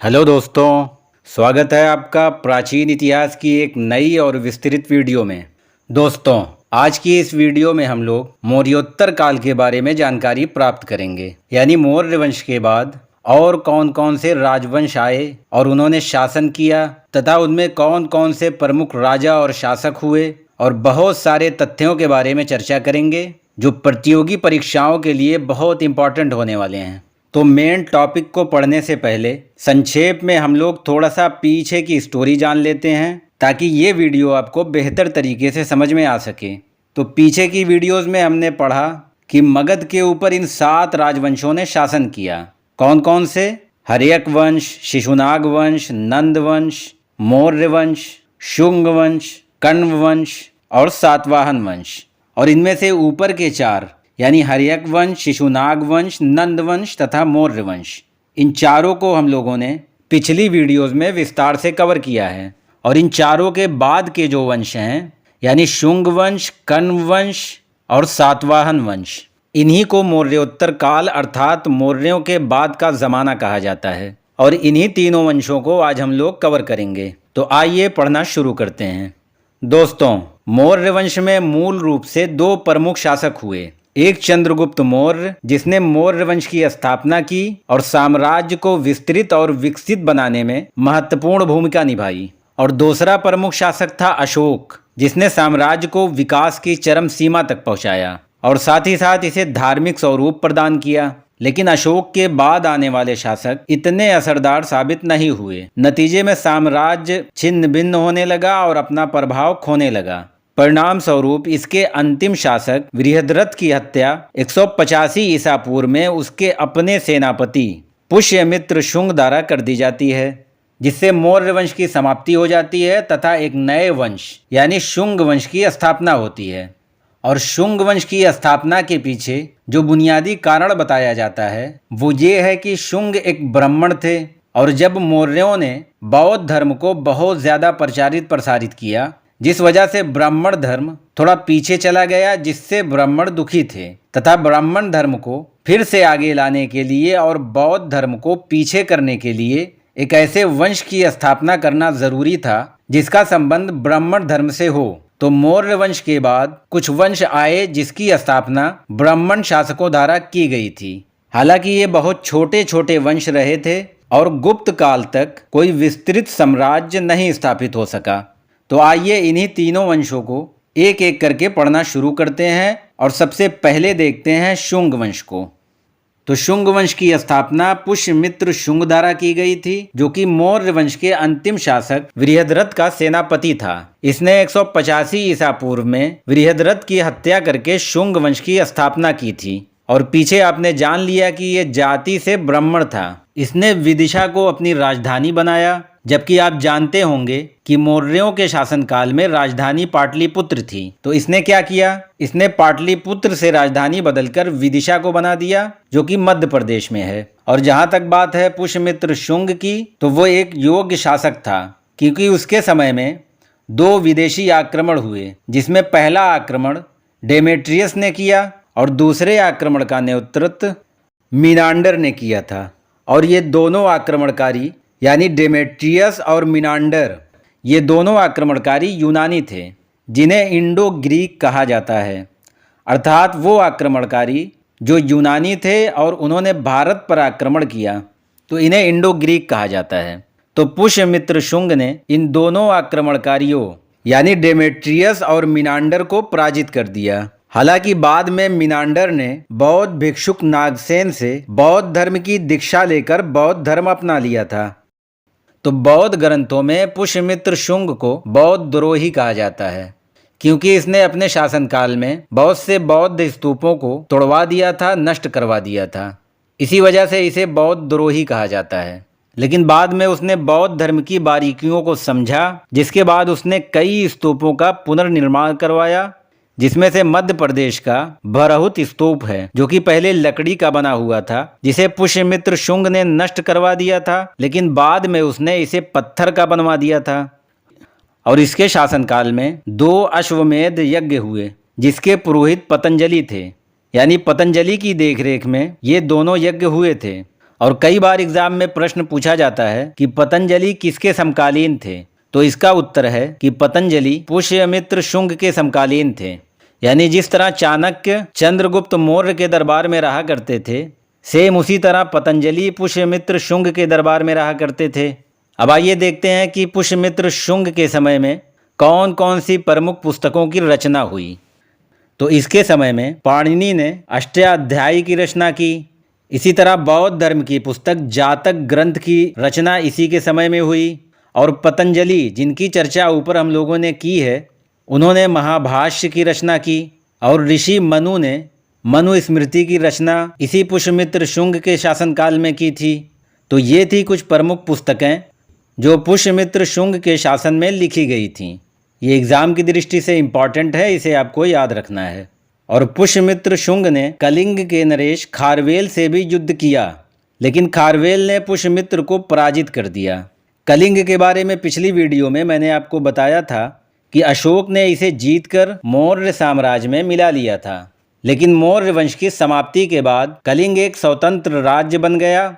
Hello दोस्तों, स्वागत है आपका प्राचीन इतिहास की एक नई और विस्तृत वीडियो में। दोस्तों, आज की इस वीडियो में हम लोग मौर्योत्तर काल के बारे में जानकारी प्राप्त करेंगे, यानी मौर्य वंश के बाद और कौन कौन से राजवंश आए और उन्होंने शासन किया तथा उनमें कौन कौन से प्रमुख राजा और शासक हुए, और बहुत सारे तथ्यों के बारे में चर्चा करेंगे जो प्रतियोगी परीक्षाओं के लिए बहुत इंपॉर्टेंट होने वाले हैं। तो मेन टॉपिक को पढ़ने से पहले संक्षेप में हम लोग थोड़ा सा पीछे की स्टोरी जान लेते हैं, ताकि ये वीडियो आपको बेहतर तरीके से समझ में आ सके। तो पीछे की वीडियोस में हमने पढ़ा कि मगध के ऊपर इन 7 राजवंशों ने शासन किया। कौन कौन से? हर्यक वंश, शिशुनाग वंश, नंद वंश, मौर्य वंश, शुंग वंश, कण्व वंश और सातवाहन वंश। और इनमें से ऊपर के 4 यानी हर्यक वंश, शिशुनाग वंश, नंद वंश तथा मौर्य वंश, इन चारों को हम लोगों ने पिछली वीडियोस में विस्तार से कवर किया है। और इन चारों के बाद के जो वंश हैं यानी शुंग वंश, कण्व वंश और सातवाहन वंश, इन्हीं को मौर्योत्तर काल अर्थात मौर्यों के बाद का ज़माना कहा जाता है। और इन्हीं तीनों वंशों को आज हम लोग कवर करेंगे। तो आइए पढ़ना शुरू करते हैं। दोस्तों, मौर्य वंश में मूल रूप से 2 प्रमुख शासक हुए। एक चंद्रगुप्त मौर्य, जिसने मौर्य वंश की स्थापना की और साम्राज्य को विस्तृत और विकसित बनाने में महत्वपूर्ण भूमिका निभाई। और दूसरा प्रमुख शासक था अशोक, जिसने साम्राज्य को विकास की चरम सीमा तक पहुंचाया और साथ ही साथ इसे धार्मिक स्वरूप प्रदान किया। लेकिन अशोक के बाद आने वाले शासक इतने असरदार साबित नहीं हुए। नतीजे में साम्राज्य छिन्न भिन्न होने लगा और अपना प्रभाव खोने लगा। परिणाम स्वरूप इसके अंतिम शासक बृहद्रथ की हत्या 185 ईसा पूर्व में उसके अपने सेनापति पुष्यमित्र शुंग द्वारा कर दी जाती है, जिससे मौर्य वंश की समाप्ति हो जाती है तथा एक नए वंश यानी शुंग वंश की स्थापना होती है। और शुंग वंश की स्थापना के पीछे जो बुनियादी कारण बताया जाता है वो ये है कि शुंग एक ब्राह्मण थे, और जब मौर्यों ने बौद्ध धर्म को बहुत ज़्यादा प्रचारित प्रसारित किया, जिस वजह से ब्राह्मण धर्म थोड़ा पीछे चला गया, जिससे ब्राह्मण दुखी थे तथा ब्राह्मण धर्म को फिर से आगे लाने के लिए और बौद्ध धर्म को पीछे करने के लिए एक ऐसे वंश की स्थापना करना जरूरी था जिसका संबंध ब्राह्मण धर्म से हो। तो मौर्य वंश के बाद कुछ वंश आए जिसकी स्थापना ब्राह्मण शासकों द्वारा की गई थी। हालांकि ये बहुत छोटे छोटे वंश रहे थे और गुप्त काल तक कोई विस्तृत साम्राज्य नहीं स्थापित हो सका। तो आइए इन्हीं तीनों वंशों को एक एक करके पढ़ना शुरू करते हैं और सबसे पहले देखते हैं शुंग वंश को। तो शुंग वंश की स्थापना पुष्यमित्र शुंग द्वारा की गई थी, जो कि मौर्य वंश के अंतिम शासक बृहद्रथ का सेनापति था। इसने 185 ईसा पूर्व में बृहद्रथ की हत्या करके शुंग वंश की स्थापना की थी। और पीछे आपने जान लिया कि ये जाति से ब्राह्मण था। इसने विदिशा को अपनी राजधानी बनाया, जबकि आप जानते होंगे कि मौर्यों के शासनकाल में राजधानी पाटलिपुत्र थी। तो इसने क्या किया? इसने पाटलिपुत्र से राजधानी बदलकर विदिशा को बना दिया, जो कि मध्य प्रदेश में है। और जहां तक बात है पुष्यमित्र शुंग की, तो वो एक योग्य शासक था, क्योंकि उसके समय में 2 विदेशी आक्रमण हुए, जिसमें पहला आक्रमण डेमेट्रियस ने किया और दूसरे आक्रमण का नेतृत्व मिनांडर ने किया था। और ये दोनों आक्रमणकारी यानी डेमेट्रियस और मिनांडर, ये दोनों आक्रमणकारी यूनानी थे, जिन्हें इंडो ग्रीक कहा जाता है। अर्थात वो आक्रमणकारी जो यूनानी थे और उन्होंने भारत पर आक्रमण किया, तो इन्हें इंडो ग्रीक कहा जाता है। तो पुष्यमित्र शुंग ने इन दोनों आक्रमणकारियों यानी डेमेट्रियस और मिनांडर को पराजित कर दिया। हालांकि बाद में मिनांडर ने बौद्ध भिक्षुक नागसेन से बौद्ध धर्म की दीक्षा लेकर बौद्ध धर्म अपना लिया था। तो बौद्ध ग्रंथों में पुष्यमित्र शुंग को बौद्ध द्रोही कहा जाता है, क्योंकि इसने अपने शासनकाल में बहुत से बौद्ध स्तूपों को तोड़वा दिया था, नष्ट करवा दिया था। इसी वजह से इसे बौद्ध द्रोही कहा जाता है। लेकिन बाद में उसने बौद्ध धर्म की बारीकियों को समझा, जिसके बाद उसने कई स्तूपों का पुनर्निर्माण करवाया, जिसमें से मध्य प्रदेश का भरहुत स्तूप है, जो कि पहले लकड़ी का बना हुआ था, जिसे पुष्यमित्र शुंग ने नष्ट करवा दिया था, लेकिन बाद में उसने इसे पत्थर का बनवा दिया था। और इसके शासनकाल में 2 अश्वमेध यज्ञ हुए, जिसके पुरोहित पतंजलि थे, यानी पतंजलि की देखरेख में ये दोनों यज्ञ हुए थे। और कई बार एग्जाम में प्रश्न पूछा जाता है कि पतंजलि किसके समकालीन थे। तो इसका उत्तर है कि पतंजलि पुष्यमित्र शुंग के समकालीन थे। यानी जिस तरह चाणक्य चंद्रगुप्त मौर्य के दरबार में रहा करते थे, सेम उसी तरह पतंजलि पुष्यमित्र शुंग के दरबार में रहा करते थे। अब आइए देखते हैं कि पुष्यमित्र शुंग के समय में कौन कौन सी प्रमुख पुस्तकों की रचना हुई। तो इसके समय में पाणिनि ने अष्टाध्यायी की रचना की। इसी तरह बौद्ध धर्म की पुस्तक जातक ग्रंथ की रचना इसी के समय में हुई। और पतंजलि, जिनकी चर्चा ऊपर हम लोगों ने की है, उन्होंने महाभाष्य की रचना की। और ऋषि मनु ने मनुस्मृति की रचना इसी पुष्यमित्र शुंग के शासनकाल में की थी। तो ये थी कुछ प्रमुख पुस्तकें जो पुष्यमित्र शुंग के शासन में लिखी गई थीं। ये एग्ज़ाम की दृष्टि से इम्पॉर्टेंट है, इसे आपको याद रखना है। और पुष्यमित्र शुंग ने कलिंग के नरेश खारवेल से भी युद्ध किया, लेकिन खारवेल ने पुष्यमित्र को पराजित कर दिया। कलिंग के बारे में पिछली वीडियो में मैंने आपको बताया था कि अशोक ने इसे जीतकर मौर्य साम्राज्य में मिला लिया था। लेकिन मौर्य वंश की समाप्ति के बाद कलिंग एक स्वतंत्र राज्य बन गया।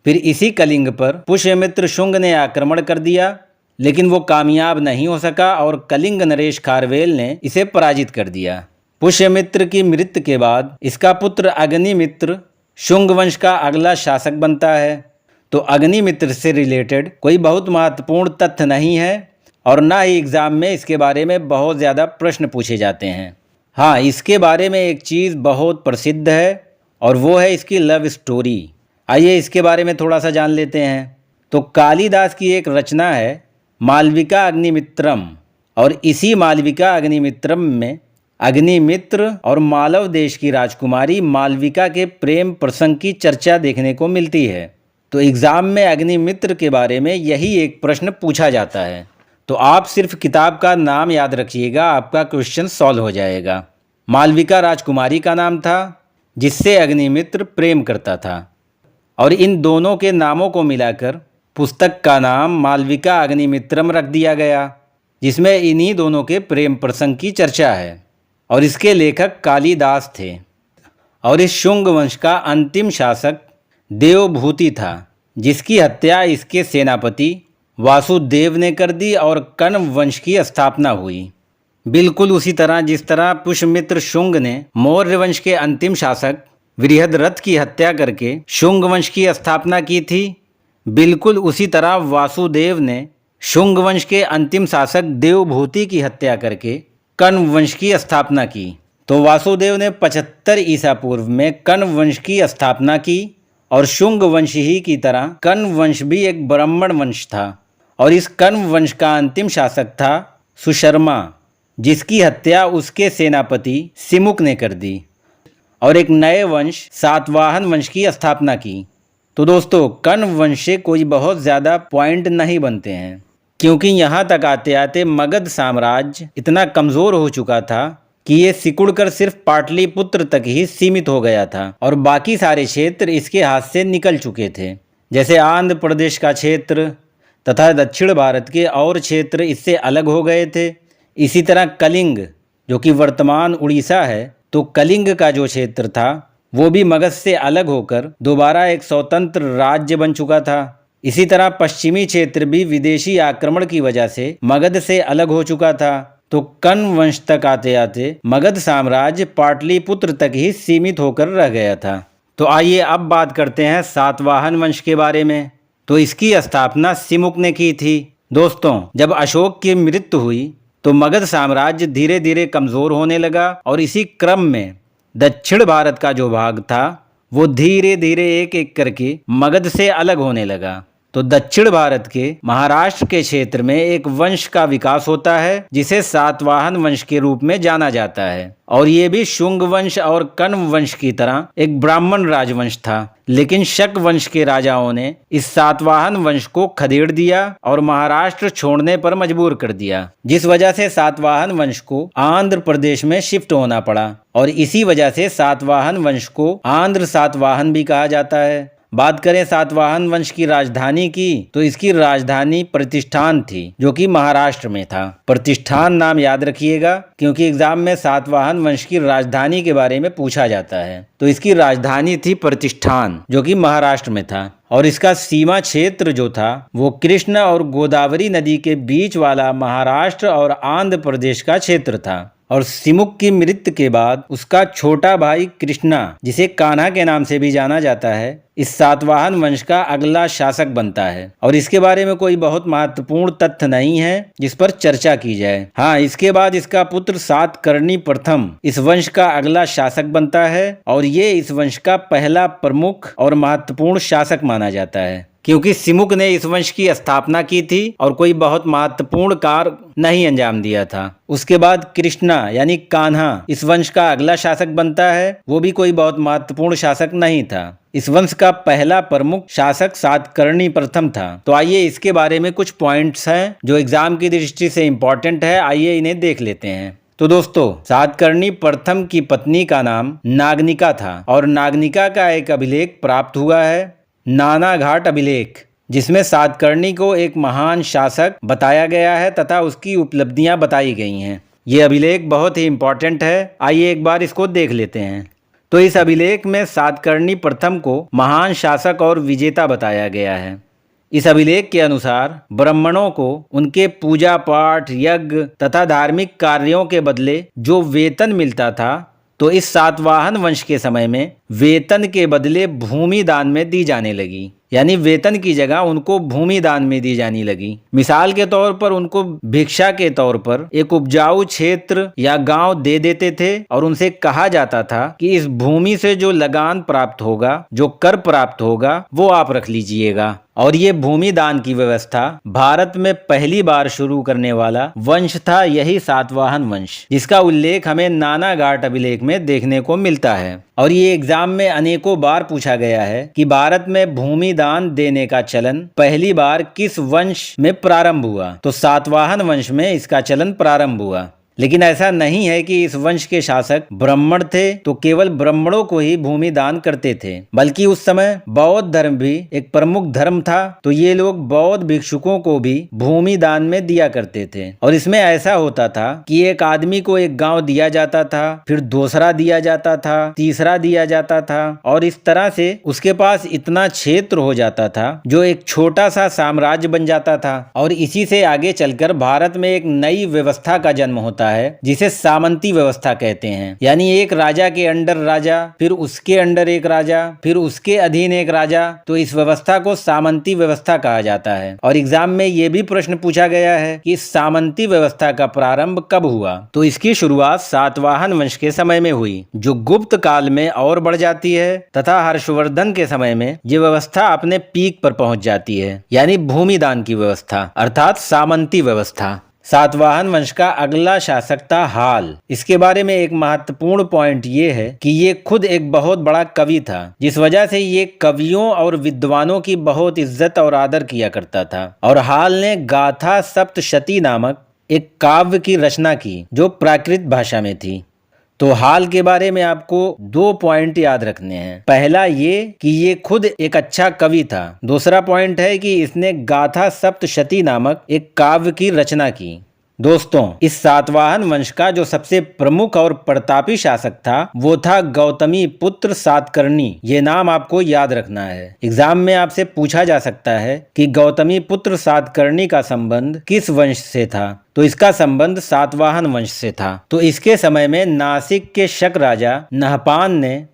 फिर इसी कलिंग पर पुष्यमित्र शुंग ने आक्रमण कर दिया, लेकिन वो कामयाब नहीं हो सका और कलिंग नरेश खारवेल ने इसे पराजित कर दिया। पुष्यमित्र की मृत्यु के बाद इसका पुत्र अग्निमित्र शुंग वंश का अगला शासक बनता है। तो अग्निमित्र से रिलेटेड कोई बहुत महत्वपूर्ण तथ्य नहीं है और ना ही एग्ज़ाम में इसके बारे में बहुत ज़्यादा प्रश्न पूछे जाते हैं। हाँ, इसके बारे में एक चीज़ बहुत प्रसिद्ध है और वो है इसकी लव स्टोरी। आइए इसके बारे में थोड़ा सा जान लेते हैं। तो कालिदास की एक रचना है मालविका अग्निमित्रम, और इसी मालविका अग्निमित्रम में अग्निमित्र और मालव देश की राजकुमारी मालविका के प्रेम प्रसंग की चर्चा देखने को मिलती है। तो एग्ज़ाम में अग्निमित्र के बारे में यही एक प्रश्न पूछा जाता है। तो आप सिर्फ किताब का नाम याद रखिएगा, आपका क्वेश्चन सॉल्व हो जाएगा। मालविका राजकुमारी का नाम था जिससे अग्निमित्र प्रेम करता था, और इन दोनों के नामों को मिलाकर पुस्तक का नाम मालविका अग्निमित्रम रख दिया गया, जिसमें इन्हीं दोनों के प्रेम प्रसंग की चर्चा है। और इसके लेखक कालिदास थे। और इस शुंग वंश का अंतिम शासक देवभूति था, जिसकी हत्या इसके सेनापति वासुदेव ने कर दी और कण्व वंश की स्थापना हुई। बिल्कुल उसी तरह जिस तरह पुष्यमित्र शुंग ने मौर्य वंश के अंतिम शासक बृहद्रथ की हत्या करके शुंग वंश की स्थापना की थी, बिल्कुल उसी तरह वासुदेव ने शुंग वंश के अंतिम शासक देवभूति की हत्या करके कण्व वंश की स्थापना की। तो वासुदेव ने 75 ईसा पूर्व में कण्व वंश की स्थापना की, और शुंग वंश ही की तरह कण्व वंश भी एक ब्राह्मण वंश था। और इस कण्व वंश का अंतिम शासक था सुशर्मा, जिसकी हत्या उसके सेनापति सिमुक ने कर दी, और एक नए वंश सातवाहन वंश की स्थापना की। तो दोस्तों, कण्व वंश से कोई बहुत ज़्यादा पॉइंट नहीं बनते हैं, क्योंकि यहाँ तक आते आते मगध साम्राज्य इतना कमज़ोर हो चुका था कि ये सिकुड़कर सिर्फ पाटलिपुत्र तक ही सीमित हो गया था, और बाकी सारे क्षेत्र इसके हाथ से निकल चुके थे। जैसे आंध्र प्रदेश का क्षेत्र तथा दक्षिण भारत के और क्षेत्र इससे अलग हो गए थे। इसी तरह कलिंग, जो कि वर्तमान उड़ीसा है, तो कलिंग का जो क्षेत्र था वो भी मगध से अलग होकर दोबारा एक स्वतंत्र राज्य बन चुका था। इसी तरह पश्चिमी क्षेत्र भी विदेशी आक्रमण की वजह से मगध से अलग हो चुका था। तो कण्व वंश तक आते आते मगध साम्राज्य पाटलिपुत्र तक ही सीमित होकर रह गया था। तो आइए अब बात करते हैं सातवाहन वंश के बारे में। तो इसकी स्थापना सिमुक ने की थी। दोस्तों, जब अशोक की मृत्यु हुई तो मगध साम्राज्य धीरे धीरे कमज़ोर होने लगा, और इसी क्रम में दक्षिण भारत का जो भाग था वो धीरे धीरे एक एक करके मगध से अलग होने लगा। तो दक्षिण भारत के महाराष्ट्र के क्षेत्र में एक वंश का विकास होता है जिसे सातवाहन वंश के रूप में जाना जाता है, और ये भी शुंग वंश और कण्व वंश की तरह एक ब्राह्मण राजवंश था। लेकिन शक वंश के राजाओं ने इस सातवाहन वंश को खदेड़ दिया और महाराष्ट्र छोड़ने पर मजबूर कर दिया, जिस वजह से सातवाहन वंश को आंध्र प्रदेश में शिफ्ट होना पड़ा, और इसी वजह से सातवाहन वंश को आंध्र सातवाहन भी कहा जाता है। बात करें सातवाहन वंश की राजधानी की तो इसकी राजधानी प्रतिष्ठान थी, जो कि महाराष्ट्र में था। प्रतिष्ठान नाम याद रखिएगा, क्योंकि एग्जाम में सातवाहन वंश की राजधानी के बारे में पूछा जाता है। तो इसकी राजधानी थी प्रतिष्ठान, जो कि महाराष्ट्र में था। और इसका सीमा क्षेत्र जो था वो कृष्ण और गोदावरी नदी के बीच वाला महाराष्ट्र और आंध्र प्रदेश का क्षेत्र था। और सिमुक की मृत्यु के बाद उसका छोटा भाई कृष्णा, जिसे कान्हा के नाम से भी जाना जाता है, इस सातवाहन वंश का अगला शासक बनता है। और इसके बारे में कोई बहुत महत्वपूर्ण तथ्य नहीं है जिस पर चर्चा की जाए। हाँ, इसके बाद इसका पुत्र सातकर्णी प्रथम इस वंश का अगला शासक बनता है और ये इस वंश का पहला प्रमुख और महत्वपूर्ण शासक माना जाता है, क्योंकि सिमुक ने इस वंश की स्थापना की थी और कोई बहुत महत्वपूर्ण कार्य नहीं अंजाम दिया था। उसके बाद कृष्णा यानी कान्हा इस वंश का अगला शासक बनता है, वो भी कोई बहुत महत्वपूर्ण शासक नहीं था। इस वंश का पहला प्रमुख शासक सातकर्णी प्रथम था। तो आइए इसके बारे में कुछ पॉइंट्स हैं जो एग्जाम की दृष्टि से इम्पोर्टेंट है, आइए इन्हें देख लेते हैं। तो दोस्तों, सातकर्णी प्रथम की पत्नी का नाम नागनिका था और नागनिका का एक अभिलेख प्राप्त हुआ है, नानाघाट अभिलेख, जिसमें सातकर्णी को एक महान शासक बताया गया है तथा उसकी उपलब्धियां बताई गई हैं। ये अभिलेख बहुत ही इम्पोर्टेंट है, आइए एक बार इसको देख लेते हैं। तो इस अभिलेख में सातकर्णी प्रथम को महान शासक और विजेता बताया गया है। इस अभिलेख के अनुसार ब्राह्मणों को उनके पूजा पाठ, यज्ञ तथा धार्मिक कार्यों के बदले जो वेतन मिलता था, तो इस सातवाहन वंश के समय में वेतन के बदले भूमि दान में दी जाने लगी, यानी वेतन की जगह उनको भूमि दान में दी जाने लगी। मिसाल के तौर पर उनको भिक्षा के तौर पर एक उपजाऊ क्षेत्र या गांव दे देते थे और उनसे कहा जाता था कि इस भूमि से जो लगान प्राप्त होगा, जो कर प्राप्त होगा, वो आप रख लीजिएगा। और ये भूमि दान की व्यवस्था भारत में पहली बार शुरू करने वाला वंश था यही सातवाहन वंश, जिसका उल्लेख हमें नानाघाट अभिलेख में देखने को मिलता है। और ये एग्जाम में अनेकों बार पूछा गया है कि भारत में भूमि दान देने का चलन पहली बार किस वंश में प्रारंभ हुआ, तो सातवाहन वंश में इसका चलन प्रारंभ हुआ। लेकिन ऐसा नहीं है कि इस वंश के शासक ब्राह्मण थे तो केवल ब्राह्मणों को ही भूमि दान करते थे, बल्कि उस समय बौद्ध धर्म भी एक प्रमुख धर्म था, तो ये लोग बौद्ध भिक्षुकों को भी भूमि दान में दिया करते थे। और इसमें ऐसा होता था कि एक आदमी को एक गांव दिया जाता था, फिर दूसरा दिया जाता था, तीसरा दिया जाता था, और इस तरह से उसके पास इतना क्षेत्र हो जाता था जो एक छोटा सा साम्राज्य बन जाता था। और इसी से आगे चलकर भारत में एक नई व्यवस्था का जन्म होता है, जिसे सामंती व्यवस्था कहते हैं। यानी एक राजा के अंडर राजा, फिर उसके अंडर एक राजा, फिर उसके अधीन एक राजा, तो इस व्यवस्था को सामंती व्यवस्था कहा जाता है। और एग्जाम में यह भी प्रश्न पूछा गया है कि सामंती व्यवस्था का प्रारंभ कब हुआ, तो इसकी शुरुआत सातवाहन वंश के समय में हुई, जो गुप्त काल में और बढ़ जाती है तथा हर्षवर्धन के समय में ये व्यवस्था अपने पीक पर पहुंच जाती है, यानी भूमि दान की व्यवस्था अर्थात सामंती व्यवस्था। सातवाहन वंश का अगला शासक था हाल। इसके बारे में एक महत्वपूर्ण पॉइंट ये है कि ये खुद एक बहुत बड़ा कवि था, जिस वजह से ये कवियों और विद्वानों की बहुत इज्जत और आदर किया करता था। और हाल ने गाथा सप्तशती नामक एक काव्य की रचना की जो प्राकृत भाषा में थी। तो हाल के बारे में आपको 2 पॉइंट याद रखने हैं। पहला ये कि ये खुद एक अच्छा कवि था। दूसरा पॉइंट है कि इसने गाथा सप्तशती नामक एक काव्य की रचना की। दोस्तों, इस सातवाहन वंश का जो सबसे प्रमुख और प्रतापी शासक था वो था गौतमी पुत्र सातकर्णी। ये नाम आपको याद रखना है। एग्जाम में आपसे पूछा जा सकता है कि गौतमी पुत्र सातकर्णी का संबंध किस वंश से था, तो इसका संबंध सातवाहन वंश से था। तो इसके समय में नासिक के शक राजा नहपान ने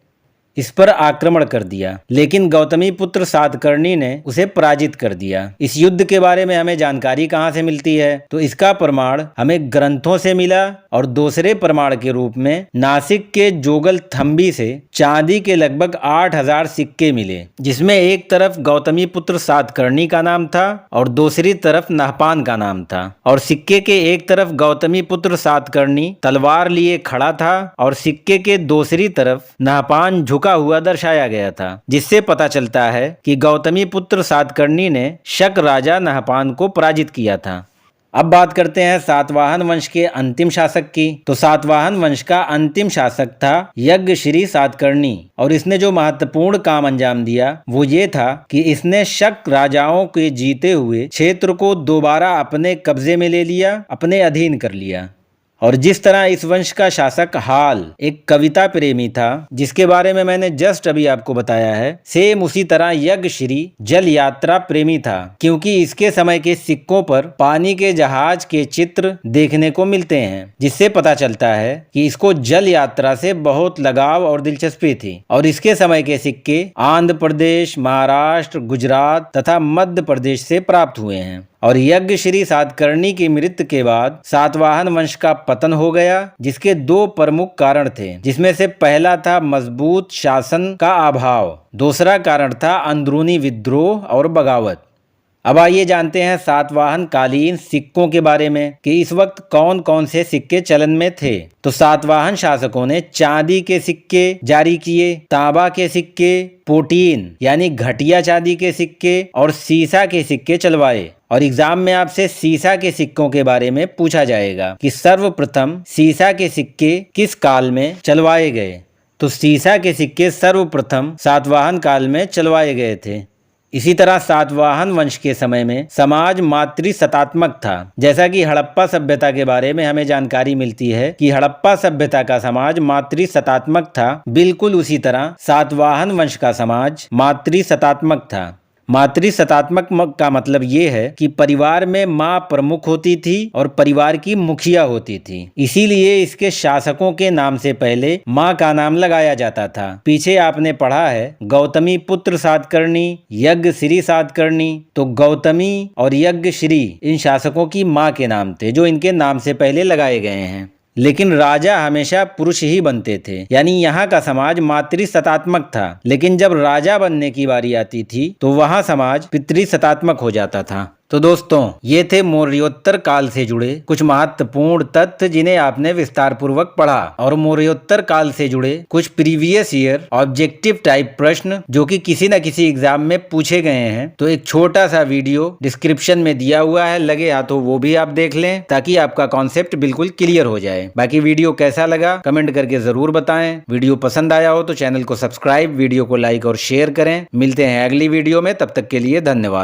इस पर आक्रमण कर दिया, लेकिन गौतमी पुत्र सातकर्णी ने उसे पराजित कर दिया। इस युद्ध के बारे में हमें जानकारी कहाँ से मिलती है, तो इसका प्रमाण हमें ग्रंथों से मिला और दूसरे प्रमाण के रूप में नासिक के जोगल थंबी से चांदी के लगभग 8000 सिक्के मिले, जिसमें एक तरफ गौतमी पुत्र सातकर्णी का नाम था और दूसरी तरफ नहपान का नाम था। और सिक्के के एक तरफ गौतमी पुत्र सातकर्णी तलवार लिए खड़ा था और सिक्के के दूसरी तरफ नहपान झुका हुआ दर्शाया गया था, जिससे पता चलता है कि गौतमी पुत्र सातकर्णी ने शक राजा नहपान को पराजित किया था। अब बात करते हैं सातवाहन वंश के अंतिम शासक की। तो सातवाहन वंश का अंतिम शासक था यज्ञश्री सातकर्णी, और इसने जो महत्वपूर्ण काम अंजाम दिया वो ये था कि इसने शक राजाओं के जीते हुए क्षेत्र को दोबारा अपने कब्जे में ले लिया, अपने अधीन कर लिया। और जिस तरह इस वंश का शासक हाल एक कविता प्रेमी था, जिसके बारे में मैंने जस्ट अभी आपको बताया है, सेम उसी तरह यज्ञश्री जल यात्रा प्रेमी था, क्योंकि इसके समय के सिक्कों पर पानी के जहाज के चित्र देखने को मिलते हैं, जिससे पता चलता है कि इसको जल यात्रा से बहुत लगाव और दिलचस्पी थी। और इसके समय के सिक्के आंध्र प्रदेश, महाराष्ट्र, गुजरात तथा मध्य प्रदेश से प्राप्त हुए हैं। और यज्ञश्री सातकर्णी की मृत्यु के बाद सातवाहन वंश का पतन हो गया, जिसके दो प्रमुख कारण थे, जिसमें से पहला था मजबूत शासन का अभाव, दूसरा कारण था अंदरूनी विद्रोह और बगावत। अब आइए जानते हैं सातवाहन कालीन सिक्कों के बारे में कि इस वक्त कौन कौन से सिक्के चलन में थे। तो सातवाहन शासकों ने चांदी के सिक्के जारी किए, तांबा के सिक्के, पोटीन यानी घटिया चांदी के सिक्के और सीसा के सिक्के चलवाए। और एग्जाम में आपसे सीसा के सिक्कों के बारे में पूछा जाएगा कि सर्वप्रथम सीसा के सिक्के किस काल में चलवाए गए। तो सीसा के सिक्के सर्वप्रथम सातवाहन काल में चलवाए गए थे। इसी तरह सातवाहन वंश के समय में समाज मातृसत्तात्मक था। जैसा कि हड़प्पा सभ्यता के बारे में हमें जानकारी मिलती है कि हड़प्पा सभ्यता का समाज मातृसत्तात्मक था, बिल्कुल उसी तरह सातवाहन वंश का समाज मातृसत्तात्मक था। मातृसत्तात्मक का मतलब ये है कि परिवार में माँ प्रमुख होती थी और परिवार की मुखिया होती थी, इसीलिए इसके शासकों के नाम से पहले माँ का नाम लगाया जाता था। पीछे आपने पढ़ा है गौतमी पुत्र सातकर्णी, यज्ञश्री सातकर्णी, तो गौतमी और यज्ञश्री इन शासकों की माँ के नाम थे जो इनके नाम से पहले लगाए गए हैं। लेकिन राजा हमेशा पुरुष ही बनते थे, यानी यहाँ का समाज मातृसत्तात्मक था। लेकिन जब राजा बनने की बारी आती थी तो वहाँ समाज पितृसत्तात्मक हो जाता था। तो दोस्तों, ये थे मौर्योत्तर काल से जुड़े कुछ महत्वपूर्ण तथ्य जिन्हें आपने विस्तार पूर्वक पढ़ा, और मौर्योत्तर काल से जुड़े कुछ प्रीवियस ईयर ऑब्जेक्टिव टाइप प्रश्न जो कि किसी न किसी एग्जाम में पूछे गए हैं। तो एक छोटा सा वीडियो डिस्क्रिप्शन में दिया हुआ है, लगे हाथ तो वो भी आप देख लें ताकि आपका कॉन्सेप्ट बिल्कुल क्लियर हो जाए। बाकी वीडियो कैसा लगा कमेंट करके जरूर बताएं। वीडियो पसंद आया हो तो चैनल को सब्सक्राइब, वीडियो को लाइक और शेयर करें। मिलते हैं अगली वीडियो में, तब तक के लिए धन्यवाद।